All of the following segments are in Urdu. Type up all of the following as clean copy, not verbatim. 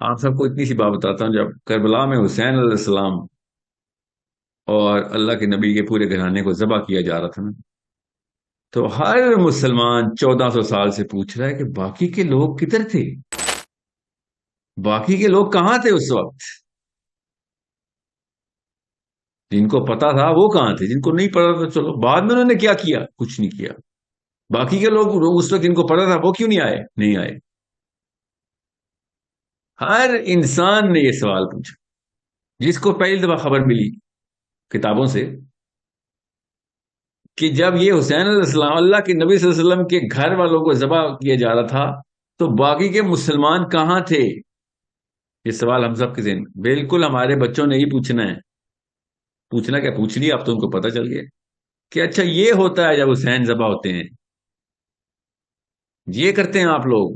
آپ سب کو اتنی سی بات بتاتا ہوں، جب کربلا میں حسین علیہ السلام اور اللہ کے نبی کے پورے گھرانے کو ذبح کیا جا رہا تھا نا، تو ہر مسلمان 1400 سال سے پوچھ رہا ہے کہ باقی کے لوگ کدھر تھے؟ باقی کے لوگ کہاں تھے اس وقت؟ جن کو پتا تھا وہ کہاں تھے؟ جن کو نہیں پتا تھا چلو بعد میں انہوں نے کیا کیا؟ کچھ نہیں کیا۔ باقی کے لوگ اس وقت جن کو پتا تھا وہ کیوں نہیں آئے؟ نہیں آئے۔ ہر انسان نے یہ سوال پوچھا، جس کو پہلی دفعہ خبر ملی کتابوں سے کہ جب یہ حسین علیہ السلام اللہ کے نبی صلی اللہ علیہ وسلم کے گھر والوں کو ذبح کیا جا رہا تھا، تو باقی کے مسلمان کہاں تھے؟ یہ سوال ہم سب کے ذہن میں، بالکل ہمارے بچوں نے ہی پوچھنا ہے۔ پوچھنا کیا پوچھ لیا، اب تو ان کو پتہ چل گیا کہ اچھا یہ ہوتا ہے جب حسین ذبح ہوتے ہیں، یہ کرتے ہیں آپ لوگ۔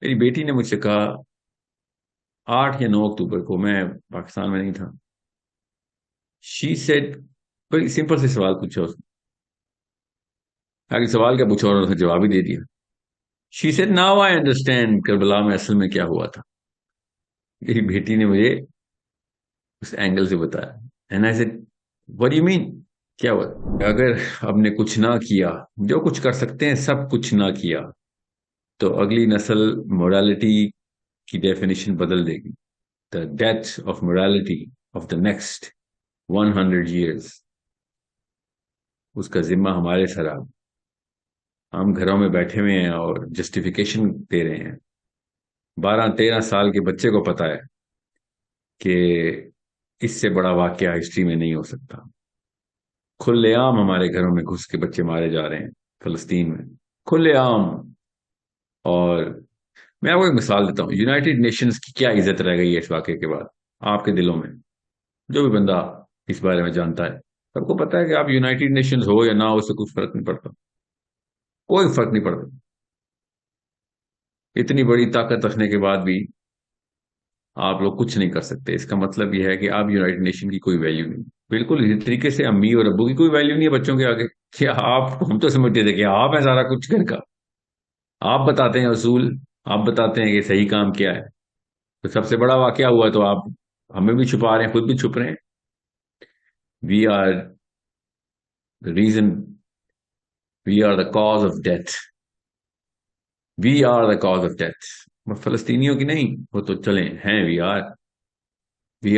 میری بیٹی نے مجھ سے کہا 8 یا 9 اکتوبر کو، میں پاکستان میں نہیں تھا، شی سیڈ، کوئی سمپل سے سوال پوچھا اس نے، آگے سوال کیا پوچھا اور اس نے جواب ہی دے دیا۔ She said now I understand Karbala میں اصل میں کیا ہوا تھا۔ میری بیٹی نے مجھے اس اینگل سے بتایا، and I said what do you mean؟ کیا ہوا؟ اگر ہم نے کچھ نہ کیا، جو کچھ کر سکتے ہیں سب کچھ نہ کیا، تو اگلی نسل مورالٹی کی ڈیفینیشن بدل دے گی۔ دا death of morality of the next 100 years، اس کا ذمہ ہمارے سر آ۔ ہم گھروں میں بیٹھے ہوئے ہیں اور جسٹیفیکیشن دے رہے ہیں۔ 12 13 سال کے بچے کو پتا ہے کہ اس سے بڑا واقعہ ہسٹری میں نہیں ہو سکتا۔ کھلے عام ہمارے گھروں میں گھس کے بچے مارے جا رہے ہیں فلسطین میں، کھلے عام۔ اور میں آپ کو ایک مثال دیتا ہوں، یونائٹڈ نیشنز کی کیا عزت رہ گئی ہے اس واقعے کے بعد آپ کے دلوں میں؟ جو بھی بندہ اس بارے میں جانتا ہے، سب کو پتا ہے کہ آپ یونائٹڈ نیشنز ہو یا نہ ہو، اس سے کچھ فرق نہیں پڑتا، کوئی فرق نہیں پڑتا۔ اتنی بڑی طاقت رکھنے کے بعد بھی آپ لوگ کچھ نہیں کر سکتے، اس کا مطلب یہ ہے کہ آپ یونائٹڈ نیشن کی کوئی ویلیو نہیں۔ بالکل اسی طریقے سے امی اور ابو کی کوئی ویلیو نہیں ہے بچوں کے آگے، کہ آپ، ہم تو سمجھتے تھے کہ آپ ہیں سارا کچھ گھر کا، آپ بتاتے ہیں اصول، آپ بتاتے ہیں کہ صحیح کام کیا ہے۔ تو سب سے بڑا واقعہ ہوا تو آپ ہمیں بھی چھپا رہے ہیں، خود بھی چھپ رہے ہیں۔ We are the reason, we are the cause of death, we are the cause of death. فلسطینیوں کی نہیں، وہ تو چلیں ہیں، we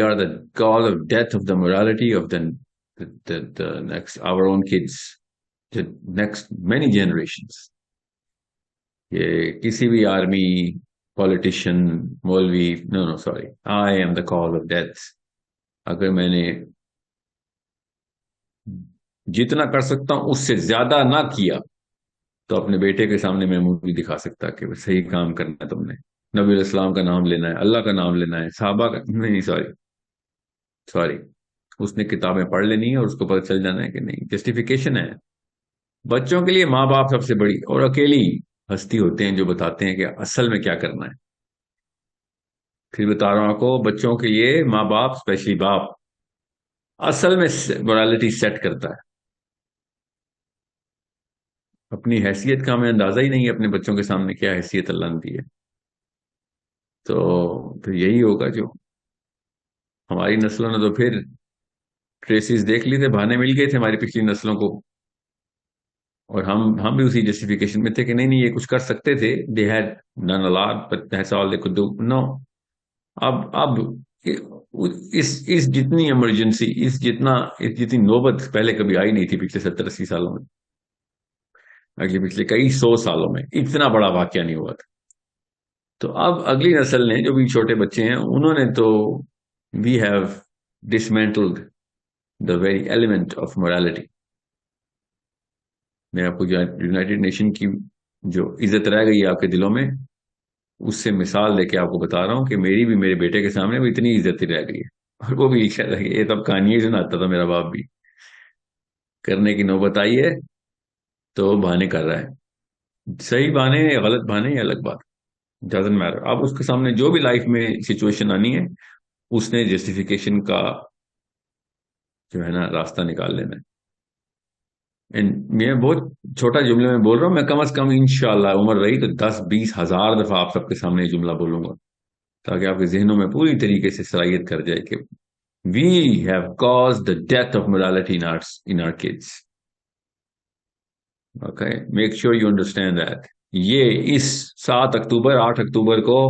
are the cause of death of the morality of the next our own kids، the next many generations۔ یہ کسی بھی آرمی، پالیٹیشین، مولوی، no no sorry, I am the cause of death. اگر میں نے جتنا کر سکتا ہوں اس سے زیادہ نہ کیا، تو اپنے بیٹے کے سامنے میں منہ بھی دکھا سکتا کہ صحیح کام کرنا ہے تم نے، نبی علیہ السلام کا نام لینا ہے، اللہ کا نام لینا ہے، صحابہ کا نہیں، سوری سوری، اس نے کتابیں پڑھ لینی ہے اور اس کو پتہ چل جانا ہے کہ نہیں، جسٹیفیکیشن ہے۔ بچوں کے لیے ماں باپ سب سے بڑی اور اکیلی ہستی ہوتے ہیں جو بتاتے ہیں کہ اصل میں کیا کرنا ہے۔ پھر بتا رہا ہوں آپ کو، بچوں کے لیے ماں باپ، اسپیشلی باپ، اصل میں morality سیٹ کرتا ہے۔ اپنی حیثیت کا ہمیں اندازہ ہی نہیں ہے، اپنے بچوں کے سامنے کیا حیثیت اللہ نے دی ہے۔ تو پھر یہی ہوگا جو ہماری نسلوں نے تو پھر ٹریسز دیکھ لی تھے، بہانے مل گئے تھے ہماری پچھلی نسلوں کو، اور ہم بھی اسی جسٹیفیکیشن میں تھے کہ نہیں نہیں یہ کچھ کر سکتے تھے، they had done a lot but that's all they could do۔ no، اب اس جتنی ایمرجنسی، اس جتنی نوبت پہلے کبھی آئی نہیں تھی پچھلے 70 80 سالوں میں، اگلے پچھلے کئی 100 سالوں میں اتنا بڑا واقعہ نہیں ہوا تھا۔ تو اب اگلی نسل نے، جو بھی چھوٹے بچے ہیں، انہوں نے تو we have dismantled the very element of morality۔ میں آپ کو جو یونائٹڈ نیشن کی جو عزت رہ گئی ہے آپ کے دلوں میں، اس سے مثال دے کے آپ کو بتا رہا ہوں کہ میری بھی میرے بیٹے کے سامنے وہ اتنی عزت ہی رہ گئی ہے، اور وہ بھی کہتا ہے کہ یہ تب کہانی سناتا تھا میرا باپ بھی، کرنے کی نوبت آئی ہے تو بہانے کر رہا ہے، صحیح بہانے یا غلط بہانے یہ الگ بات، ڈزنٹ میٹر۔ اب اس کے سامنے جو بھی لائف میں سچویشن آنی ہے، اس نے جسٹیفیکیشن کا جو ہے نا راستہ نکال لینا ہے۔ میں بہت چھوٹا جملے میں بول رہا ہوں، میں کم از کم انشاءاللہ عمر رہی تو 10-20 ہزار دفعہ آپ سب کے سامنے یہ جملہ بولوں گا، تاکہ آپ کے ذہنوں میں پوری طریقے سے سرائیت کر جائے کہ we have cause the death of morality in our kids. Okay, make sure you understand that. یہ اس 7 اکتوبر 8 اکتوبر کو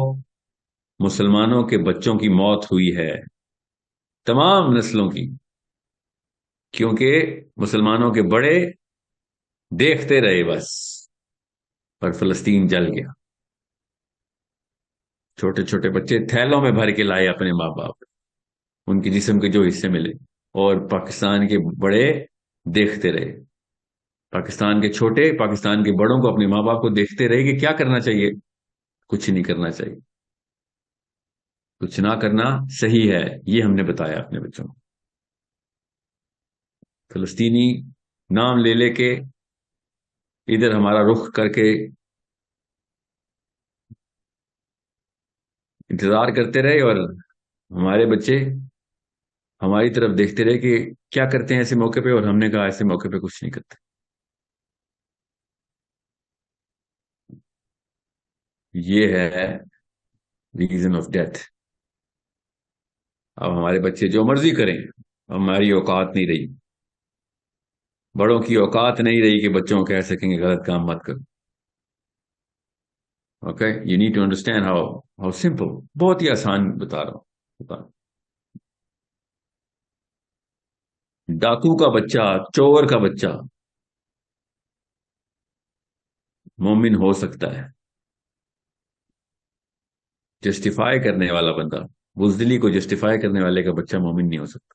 مسلمانوں کے بچوں کی موت ہوئی ہے، تمام نسلوں کی، کیونکہ مسلمانوں کے بڑے دیکھتے رہے بس، پر فلسطین جل گیا. چھوٹے چھوٹے بچے تھیلوں میں بھر کے لائے اپنے ماں باپ، ان کے جسم کے جو حصے ملے، اور پاکستان کے بڑے دیکھتے رہے. پاکستان کے چھوٹے پاکستان کے بڑوں کو، اپنے ماں باپ کو دیکھتے رہے کہ کیا کرنا چاہیے. کچھ نہیں کرنا چاہیے، کچھ نہ کرنا صحیح ہے، یہ ہم نے بتایا اپنے بچوں کو. فلسطینی نام لے لے کے ادھر ہمارا رخ کر کے انتظار کرتے رہے، اور ہمارے بچے ہماری طرف دیکھتے رہے کہ کیا کرتے ہیں ایسے موقع پہ، اور ہم نے کہا ایسے موقع پہ کچھ نہیں کرتے. یہ ہے ریزن آف ڈیتھ. اب ہمارے بچے جو مرضی کریں، ہماری اوقات نہیں رہی، بڑوں کی اوقات نہیں رہی کہ بچوں کو کہہ سکیں گے غلط کام مت کرو. Okay, you need to understand how simple, بہت ہی آسان بتا رہا ہوں. ڈاکو کا بچہ، چور کا بچہ مومن ہو سکتا ہے. جسٹیفائی کرنے والا بندہ، بزدلی کو جسٹیفائی کرنے والے کا بچہ مومن نہیں ہو سکتا.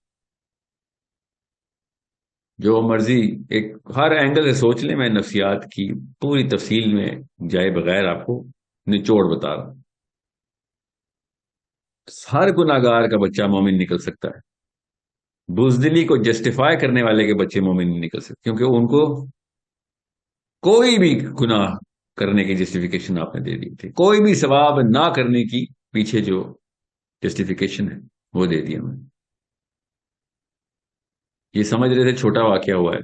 جو مرضی ایک ہر اینگل سے سوچ لیں، میں نفسیات کی پوری تفصیل میں جائے بغیر آپ کو نچوڑ بتا رہا ہوں. ہر گناہگار کا بچہ مومن نکل سکتا ہے. بزدلی کو جسٹیفائی کرنے والے کے بچے مومن نہیں نکل سکتے، کیونکہ ان کو کوئی بھی گناہ کرنے کی جسٹیفیکیشن آپ نے دے دی تھی، کوئی بھی ثواب نہ کرنے کی پیچھے جو جسٹیفیکیشن ہے وہ دے دیا میں. یہ سمجھ رہے تھے چھوٹا واقعہ ہوا ہے،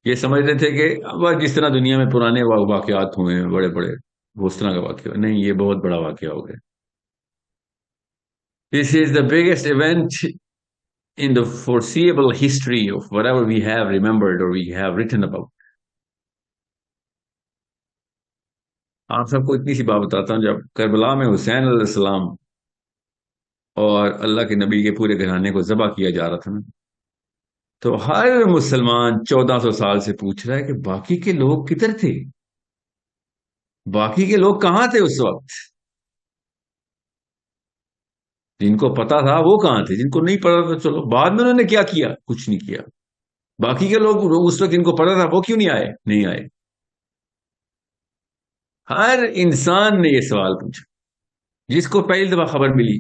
یہ سمجھ رہے تھے کہ اب جس طرح دنیا میں پرانے واقعات ہوئے ہیں بڑے بڑے، وہ اس طرح کا واقعہ نہیں، یہ بہت بڑا واقعہ ہو گیا. This is the biggest event in the foreseeable history of whatever we have remembered or we have written about. آپ سب کو اتنی سی بات بتاتا ہوں، جب کربلا میں حسین علیہ السلام اور اللہ کے نبی کے پورے گھرانے کو ذبح کیا جا رہا تھا نا، تو ہر مسلمان 1400 سال سے پوچھ رہا ہے کہ باقی کے لوگ کدھر تھے، باقی کے لوگ کہاں تھے اس وقت. جن کو پتا تھا وہ کہاں تھے، جن کو نہیں پتا تھا چلو بعد میں انہوں نے کیا کیا، کچھ نہیں کیا. باقی کے لوگ اس وقت جن کو پتا تھا وہ کیوں نہیں آئے، نہیں آئے. ہر انسان نے یہ سوال پوچھا، جس کو پہلی دفعہ خبر ملی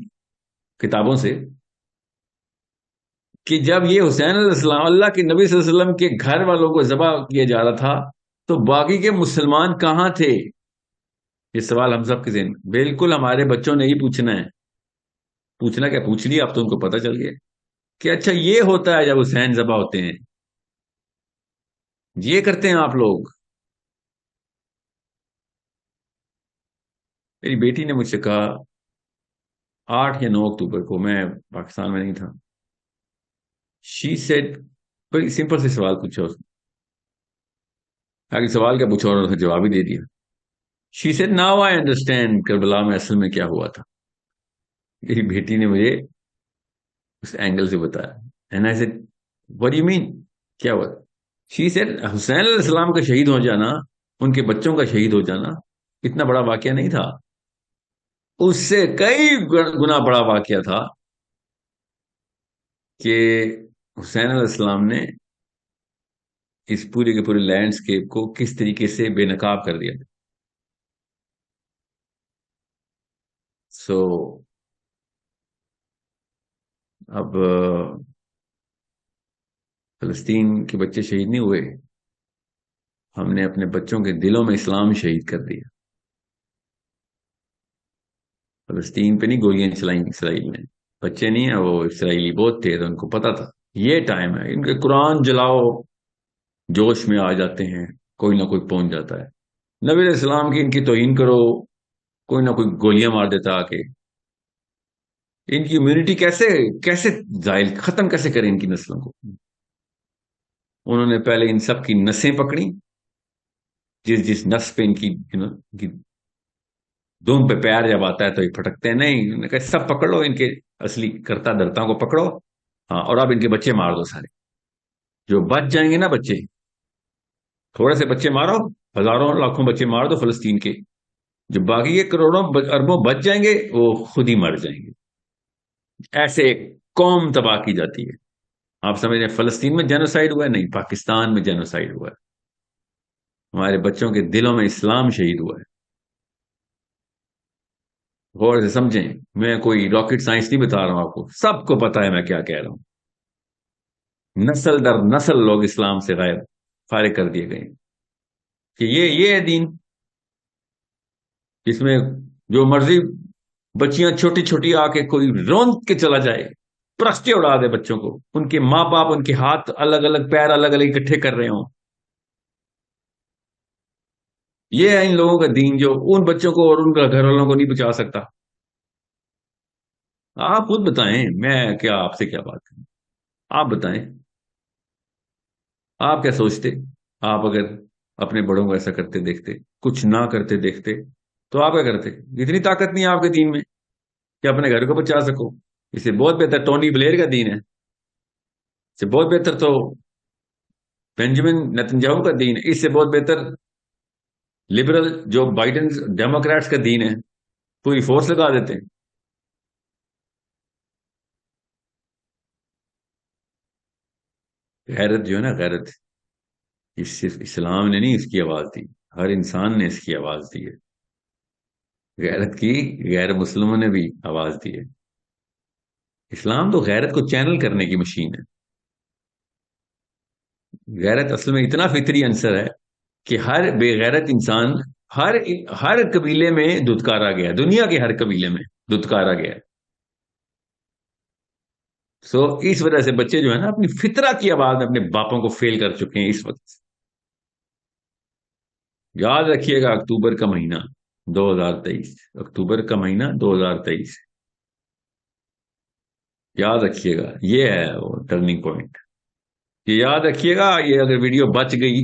کتابوں سے کہ جب یہ حسین علیہ السلام اللہ کے نبی صلی اللہ علیہ وسلم کے گھر والوں کو ذبح کیا جا رہا تھا، تو باقی کے مسلمان کہاں تھے. یہ سوال ہم سب کے ذہن، بالکل ہمارے بچوں نے ہی پوچھنا ہے. پوچھنا کیا، پوچھ لیا اب تو ان کو پتا چل گیا کہ اچھا یہ ہوتا ہے جب حسین ذبح ہوتے ہیں، یہ کرتے ہیں آپ لوگ. میری بیٹی نے مجھ سے کہا 8 یا 9 اکتوبر کو، میں پاکستان میں نہیں تھا. شی سیڈ، بڑی سمپل سے سوال پوچھا اس نے، آگے سوال کیا پوچھا اور اس نے جواب ہی دے دیا. She said now I understand Karbala میں اصل میں کیا ہوا تھا. میری بیٹی نے مجھے اس اینگل سے بتایا. And I said what do you mean، کیا ہوا. شی سیڈ حسین علیہ السلام کا شہید ہو جانا، ان کے بچوں کا شہید ہو جانا اتنا بڑا واقعہ نہیں تھا، اس سے کئی گنا بڑا واقعہ تھا کہ حسین علیہ السلام نے اس پورے کے پورے لینڈسکیپ کو کس طریقے سے بے نقاب کر دیا. سو اب فلسطین کے بچے شہید نہیں ہوئے، ہم نے اپنے بچوں کے دلوں میں اسلام شہید کر دیا. فلسطین پہ نہیں گولیاں چلائیں اسرائیل نے، بچے نہیں ہیں وہ، اسرائیلی بہت تھے تو ان کو پتا تھا یہ ٹائم ہے، ان کے قرآن جلاؤ، جوش میں آ جاتے ہیں، کوئی نہ کوئی پہنچ جاتا ہے۔ نبی علیہ السلام کی ان کی توہین کرو، کوئی نہ کوئی گولیاں مار دیتا آ کے۔ ان کی امیونٹی کیسے کیسے زائل ختم کیسے کریں ان کی نسلوں کو؟ انہوں نے پہلے ان سب کی نسیں پکڑی، جس جس نس پہ ان کی دوم پہ پیر جب آتا ہے تو یہ پھٹکتے ہیں نہیں، انہوں نے کہا سب پکڑ لو ان کے اصلی کرتا درتا کو پکڑو، ہاں، اور اب ان کے بچے مار دو سارے، جو بچ جائیں گے نا بچے، تھوڑے سے بچے مارو، ہزاروں لاکھوں بچے مار دو فلسطین کے، جو باقی کے کروڑوں اربوں بچ جائیں گے وہ خود ہی مر جائیں گے۔ ایسے ایک قوم تباہ کی جاتی ہے۔ آپ سمجھ رہے ہیں فلسطین میں جینوسائیڈ ہوا ہے؟ نہیں، پاکستان میں جینوسائیڈ ہوا ہے، ہمارے بچوں کے دلوں میں اسلام شہید ہوا ہے۔ غور سے سمجھیں، میں کوئی راکٹ سائنس نہیں بتا رہا ہوں آپ کو، سب کو پتا ہے میں کیا کہہ رہا ہوں۔ نسل در نسل لوگ اسلام سے غیر فارغ کر دیے گئے کہ یہ ہے دین، جس میں جو مرضی بچیاں چھوٹی چھوٹی آ کے کوئی رون کے چلا جائے، پرستے اڑا دے بچوں کو، ان کے ماں باپ ان کے ہاتھ الگ الگ پیر الگ الگ اکٹھے کر رہے ہوں۔ یہ ہے ان لوگوں کا دین جو ان بچوں کو اور ان کا گھر والوں کو نہیں بچا سکتا۔ آپ خود بتائیں، میں کیا آپ سے کیا بات کروں؟ آپ بتائیں، آپ کیا سوچتے؟ آپ اگر اپنے بڑوں کو ایسا کرتے دیکھتے، کچھ نہ کرتے دیکھتے، تو آپ کیا کرتے؟ اتنی طاقت نہیں ہے آپ کے دین میں کہ اپنے گھر کو بچا سکو۔ اس سے بہت بہتر ٹونی بلیر کا دین ہے، اس سے بہت بہتر تو بینجامن نتنیاہو کا دین ہے، اس سے بہت بہتر لبرل جو بائیڈن ڈیموکریٹس کا دین ہے، پوری فورس لگا دیتے ہیں۔ غیرت جو ہے نا، غیرت، اس صرف اسلام نے نہیں اس کی آواز دی، ہر انسان نے اس کی آواز دی ہے۔ غیرت کی غیر مسلموں نے بھی آواز دی ہے۔ اسلام تو غیرت کو چینل کرنے کی مشین ہے۔ غیرت اصل میں اتنا فطری عنصر ہے کہ ہر بے غیرت انسان ہر ہر قبیلے میں دھتکارا گیا، دنیا کے ہر قبیلے میں دھتکارا گیا۔ سو اس وجہ سے بچے جو ہے نا اپنی فطرت کی آواز میں اپنے باپوں کو فیل کر چکے ہیں اس وقت۔ یاد رکھیے گا اکتوبر کا مہینہ 2023، اکتوبر کا مہینہ 2023، یاد رکھیے گا، یہ ہے وہ ٹرننگ پوائنٹ۔ یہ یاد رکھیے گا، یہ اگر ویڈیو بچ گئی،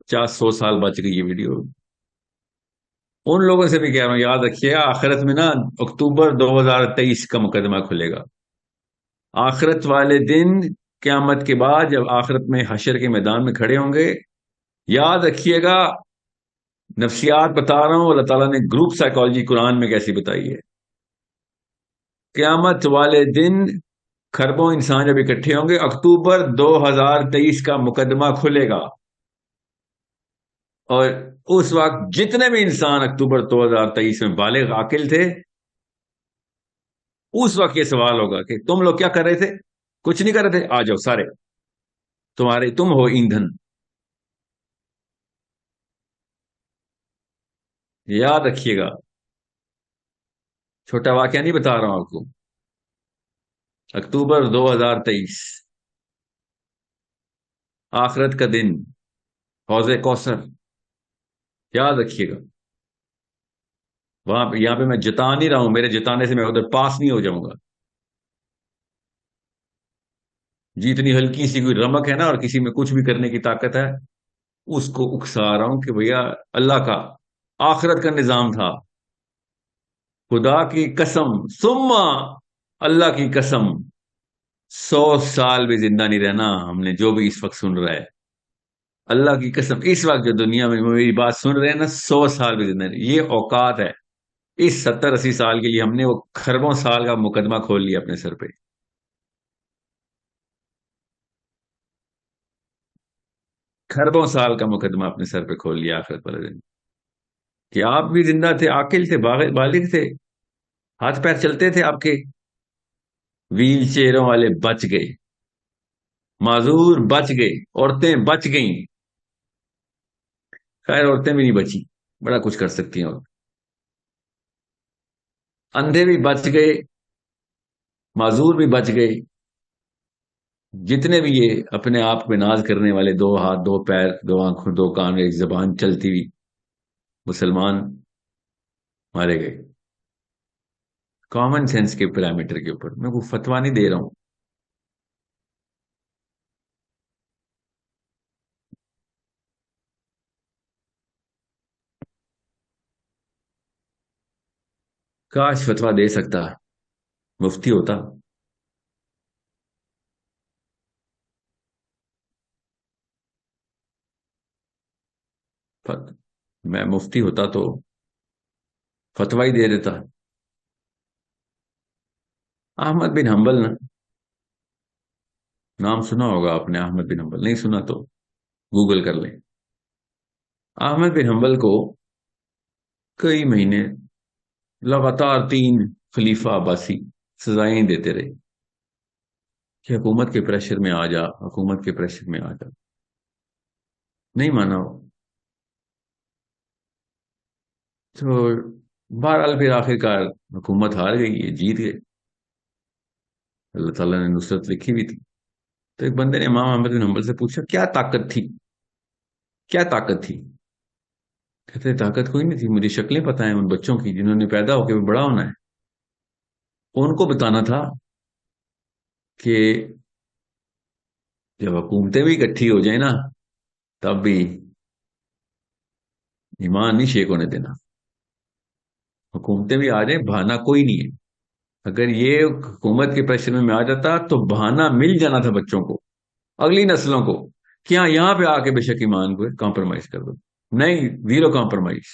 50-100 سال بچ گئی یہ ویڈیو، ان لوگوں سے بھی کہہ رہا ہوں یاد رکھیے گا، آخرت میں نا اکتوبر 2023 کا مقدمہ کھلے گا۔ آخرت والے دن، قیامت کے بعد جب آخرت میں حشر کے میدان میں کھڑے ہوں گے، یاد رکھیے گا، نفسیات بتا رہا ہوں، اللہ تعالیٰ نے گروپ سائیکالوجی قرآن میں کیسی بتائی ہے۔ قیامت والے دن کھربوں انسان جب اکٹھے ہوں گے، اکتوبر 2023 کا مقدمہ کھلے گا، اور اس وقت جتنے بھی انسان اکتوبر 2023 میں بالغ عاقل تھے، اس وقت یہ سوال ہوگا کہ تم لوگ کیا کر رہے تھے؟ کچھ نہیں کر رہے تھے، آ جاؤ سارے، تم ہو ایندھن۔ یاد رکھیے گا، چھوٹا واقعہ نہیں بتا رہا ہوں آپ کو، اکتوبر 2023، آخرت کا دن، حوض کوثر، یاد رکھیے گا۔ وہاں پہ یہاں پہ میں جتا نہیں رہا ہوں، میرے جتانے سے میں ادھر پاس نہیں ہو جاؤں گا۔ جتنی ہلکی سی کوئی رمک ہے نا اور کسی میں کچھ بھی کرنے کی طاقت ہے، اس کو اکسا رہا ہوں کہ بھیا اللہ کا آخرت کا نظام تھا، خدا کی قسم، ثم اللہ کی قسم، 100 سال بھی زندہ نہیں رہنا ہم نے، جو بھی اس وقت سن رہا ہے، اللہ کی قسم، اس وقت جو دنیا میں میری بات سن رہے ہیں نا، 100 سال بھی زندہ نہیں، یہ اوقات ہے۔ اس 70-80 سال کے لیے ہم نے وہ کھربوں سال کا مقدمہ کھول لیا اپنے سر پہ، کھربوں سال کا مقدمہ اپنے سر پہ کھول لیا آخرت والے دن، کہ آپ بھی زندہ تھے، عاقل تھے، بالغ تھے، ہاتھ پیر چلتے تھے آپ کے، ویل چیئروں والے بچ گئے، معذور بچ گئے، عورتیں بچ گئیں، خیر عورتیں بھی نہیں بچی، بڑا کچھ کر سکتی ہیں، اور اندھے بھی بچ گئے، معذور بھی بچ گئے، جتنے بھی یہ اپنے آپ پہ ناز کرنے والے، دو ہاتھ دو پیر دو آنکھوں دو کان ایک زبان چلتی ہوئی مسلمان مارے گئے کامن سینس کے پیرامیٹر کے اوپر. میں کوئی فتوا نہیں دے رہا ہوں. کاش فتوا دے سکتا، مفتی ہوتا. میں مفتی ہوتا تو فتوا ہی دے دیتا. احمد بن حنبل نا، نام سنا ہوگا آپ نے؟ احمد بن حنبل نہیں سنا تو گوگل کر لیں. احمد بن حنبل کو کئی مہینے لگاتار 3 خلیفہ عباسی سزائیں دیتے رہے کہ حکومت کے پریشر میں آ جا، حکومت کے پریشر میں آ جا. نہیں مانا وہ. تو بہرحال پھر آخر کار حکومت ہار گئی، یہ جیت گئے. اللہ تعالیٰ نے نصرت لکھی ہوئی تھی. تو ایک بندے نے امام احمد بن حنبل سے پوچھا کیا طاقت تھی، کیا طاقت تھی؟ کہتے طاقت کوئی نہیں تھی، مجھے شکلیں پتہ ہیں ان بچوں کی جنہوں نے پیدا ہو کے بڑا ہونا ہے. ان کو بتانا تھا کہ جب حکومتیں بھی اکٹھی ہو جائیں نا تب بھی ایمان نہیں شیک ہونے دینا. حکومتیں بھی آ جائیں، بہانا کوئی نہیں ہے. اگر یہ حکومت کے پریشر میں آ جاتا تو بہانا مل جانا تھا بچوں کو، اگلی نسلوں کو، کہ ہاں یہاں پہ آ کے بے شک ایمان کو کمپرومائز کر دو. نہیں، زیرو کمپرومائز.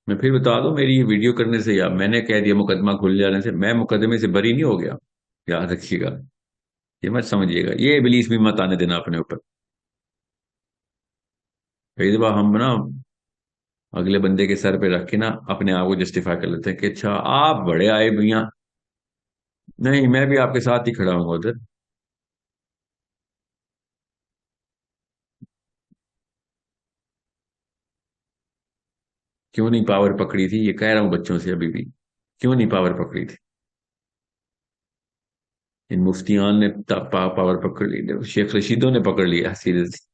میں پھر بتا دوں، میری یہ ویڈیو کرنے سے یا میں نے کہہ دیا مقدمہ کھل جانے سے میں مقدمے سے بری نہیں ہو گیا. یاد رکھیے گا، یہ مت سمجھیے گا، یہ ابلیس بھی مت آنے دینا اپنے اوپر. کئی دفعہ ہم نا اگلے بندے کے سر پہ رکھ کے نا اپنے آپ کو جسٹیفائی کر لیتے ہیں کہ اچھا آپ بڑے آئے میاں. نہیں، میں بھی آپ کے ساتھ ہی کھڑا ہوں ادھر. کیوں نہیں پاور پکڑی تھی؟ یہ کہہ رہا ہوں بچوں سے ابھی بھی، کیوں نہیں پاور پکڑی تھی؟ ان مفتیان نے پاور پکڑ لی، شیخ رشیدوں نے پکڑ لیا سیریسلی،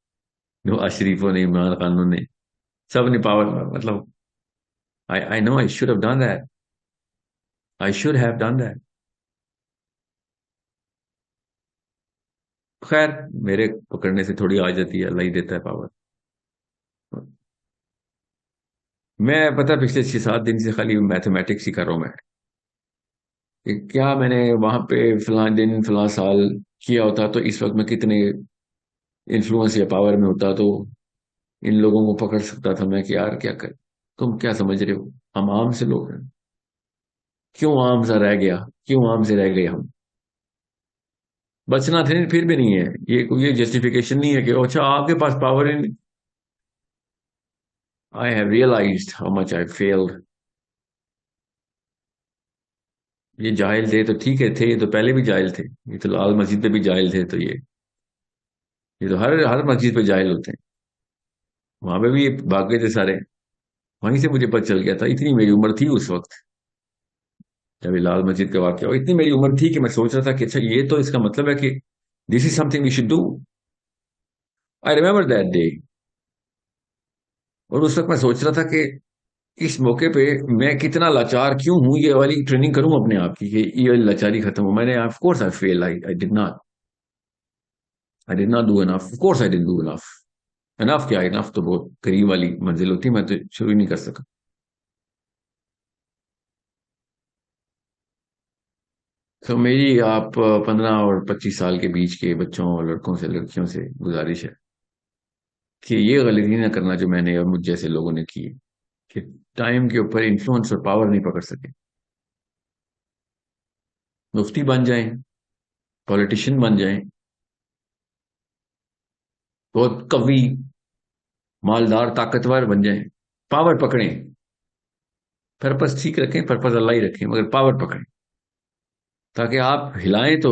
جو اشریفوں نے، عمران خانوں نے، سب نے پاور. مطلب I know I should have done that. I should have done that. خیر، میرے پکڑنے سے تھوڑی آ جاتی ہے، اللہ ہی دیتا ہے پاور. میں پتہ پچھلے 6 7 دن سے خالی میتھمیٹکس ہی کر رہا ہوں میں کہ کیا میں نے وہاں پہ فلاں دن فلاں سال کیا ہوتا تو اس وقت میں کتنے انفلوئنس یا پاور میں ہوتا تو ان لوگوں کو پکڑ سکتا تھا میں. کہ یار کیا کر، تم کیا سمجھ رہے ہو؟ ہم عام سے لوگ ہیں. کیوں عام سا رہ گیا؟ کیوں عام سے رہ گئے ہم؟ بچنا تھے پھر بھی نہیں ہے. یہ جسٹیفیکیشن نہیں ہے کہ اچھا آپ کے پاس پاور ہے. I have realized how much I field. یہ جاہل تھے تو ٹھیک ہے، تھے یہ تو پہلے بھی جاہل تھے. یہ تو لال مسجد پہ بھی جاہل تھے، تو یہ تو ہر ہر مسجد پہ جاہل ہوتے ہیں. وہاں پہ بھی بھاگ گئے تھے سارے. وہیں سے مجھے پتہ چل گیا تھا. اتنی میری عمر تھی اس وقت جب یہ لال مسجد کا واقعہ ہوا. اتنی میری عمر تھی کہ میں سوچ رہا تھا کہ اچھا یہ تو اس کا مطلب ہے کہ this is something we should do. I remember that day. اور اس وقت میں سوچ رہا تھا کہ اس موقع پہ میں کتنا لاچار کیوں ہوں. یہ والی ٹریننگ کروں اپنے آپ کی کہ یہ والی لاچاری ختم ہو. میں نے of course I feel, I did not do enough. Of course I didn't do enough. Enough کیا، انف تو بہت قریب والی منزل ہوتی ہے، میں تو شروع ہی نہیں کر سکا. تو میری آپ 15 اور 25 سال کے بیچ کے بچوں اور لڑکوں سے لڑکیوں سے گزارش ہے کہ یہ غلطی نہ کرنا جو میں نے اور مجھ جیسے لوگوں نے کی ہے، کہ ٹائم کے اوپر انفلوئنس اور پاور نہیں پکڑ سکے. مفتی بن جائیں، پولیٹیشین بن جائیں، بہت قوی مالدار طاقتور بن جائیں، پاور پکڑیں. پرپس ٹھیک رکھیں، پرپس اللہ ہی رکھیں، مگر پاور پکڑیں تاکہ آپ ہلائیں تو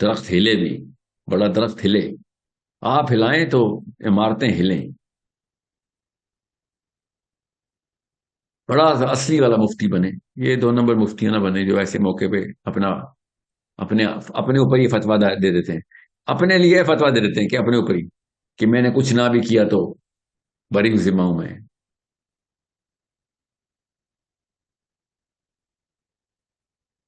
درخت ہلے بھی، بڑا درخت ہلے. آپ ہلائیں تو عمارتیں ہلیں. بڑا اصلی والا مفتی بنے. یہ 2 نمبر مفتیاں نہ بنے جو ایسے موقع پہ اپنا اپنے اپنے اوپر ہی فتویٰ دے دیتے ہیں. اپنے لیے فتویٰ دے دیتے ہیں کہ اپنے اوپر ہی، کہ میں نے کچھ نہ بھی کیا تو بری ذمہ ہوں میں.